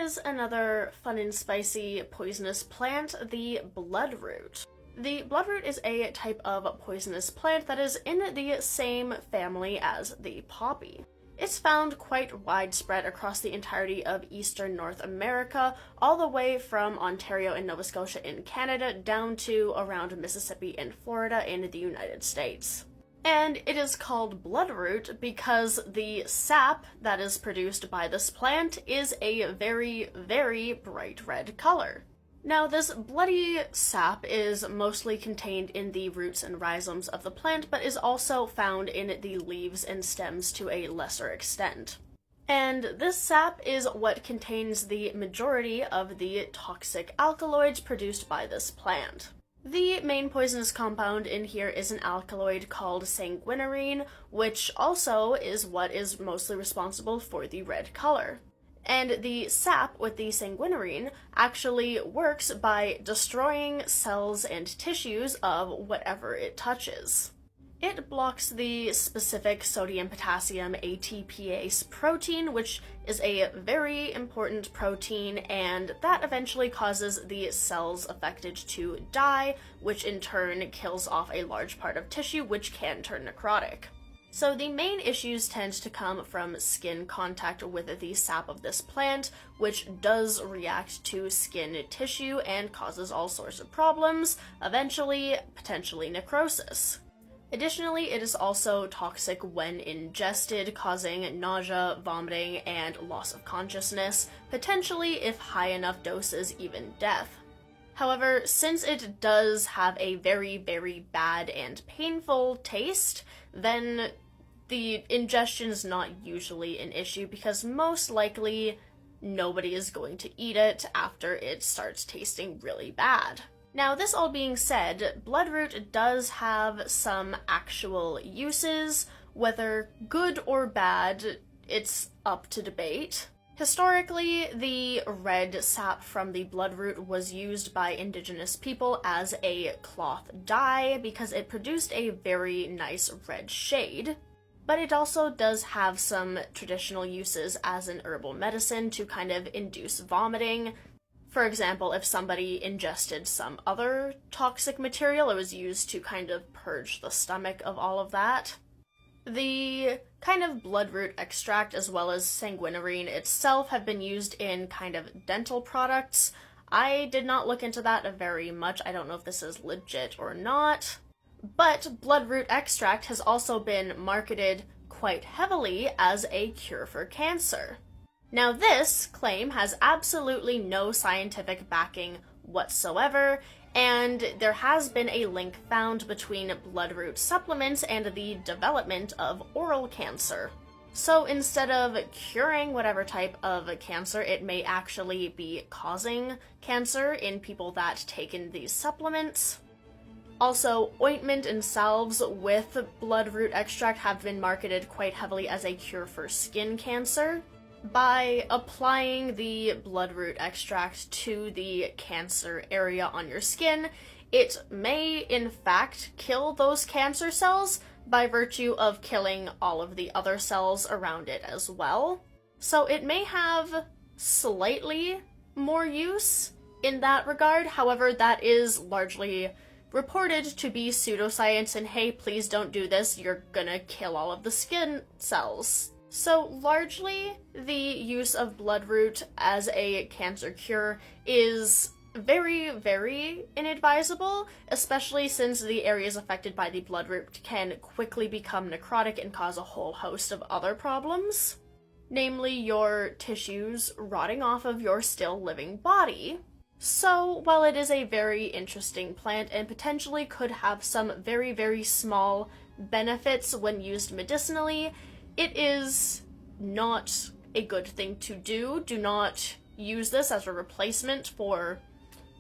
is another fun and spicy poisonous plant, the bloodroot. The bloodroot is a type of poisonous plant that is in the same family as the poppy. It's found quite widespread across the entirety of eastern North America, all the way from Ontario and Nova Scotia in Canada down to around Mississippi and Florida in the United States. And it is called bloodroot because the sap that is produced by this plant is a very, very bright red color. Now, this bloody sap is mostly contained in the roots and rhizomes of the plant, but is also found in the leaves and stems to a lesser extent. And this sap is what contains the majority of the toxic alkaloids produced by this plant. The main poisonous compound in here is an alkaloid called sanguinarine, which also is what is mostly responsible for the red color. And the sap with the sanguinarine actually works by destroying cells and tissues of whatever it touches. It blocks the specific sodium-potassium ATPase protein, which is a very important protein, and that eventually causes the cells affected to die, which in turn kills off a large part of tissue, which can turn necrotic. So the main issues tend to come from skin contact with the sap of this plant, which does react to skin tissue and causes all sorts of problems, eventually potentially necrosis. Additionally, it is also toxic when ingested, causing nausea, vomiting, and loss of consciousness, potentially, if high enough doses, even death. However, since it does have a very, very bad and painful taste, then the ingestion is not usually an issue because most likely nobody is going to eat it after it starts tasting really bad. Now, this all being said, bloodroot does have some actual uses. Whether good or bad, it's up to debate. Historically, the red sap from the bloodroot was used by indigenous people as a cloth dye because it produced a very nice red shade. But it also does have some traditional uses as an herbal medicine to kind of induce vomiting. For example, if somebody ingested some other toxic material, it was used to kind of purge the stomach of all of that. The kind of bloodroot extract as well as sanguinarine itself have been used in kind of dental products. I did not look into that very much. I don't know if this is legit or not. But bloodroot extract has also been marketed quite heavily as a cure for cancer. Now, this claim has absolutely no scientific backing whatsoever, and there has been a link found between bloodroot supplements and the development of oral cancer. So instead of curing whatever type of cancer, it may actually be causing cancer in people that take in these supplements. Also, ointment and salves with bloodroot extract have been marketed quite heavily as a cure for skin cancer. By applying the bloodroot extract to the cancer area on your skin, it may in fact kill those cancer cells by virtue of killing all of the other cells around it as well. So it may have slightly more use in that regard, however, that is largely reported to be pseudoscience and hey, please don't do this, you're gonna kill all of the skin cells. So largely, the use of bloodroot as a cancer cure is very, very inadvisable, especially since the areas affected by the bloodroot can quickly become necrotic and cause a whole host of other problems. Namely, your tissues rotting off of your still living body. So, while it is a very interesting plant and potentially could have some very, very small benefits when used medicinally, it is not a good thing to do. Do not use this as a replacement for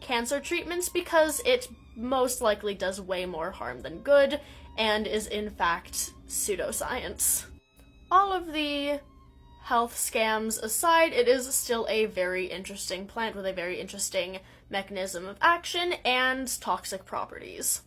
cancer treatments because it most likely does way more harm than good and is in fact pseudoscience. All of the health scams aside, it is still a very interesting plant with a very interesting mechanism of action and toxic properties.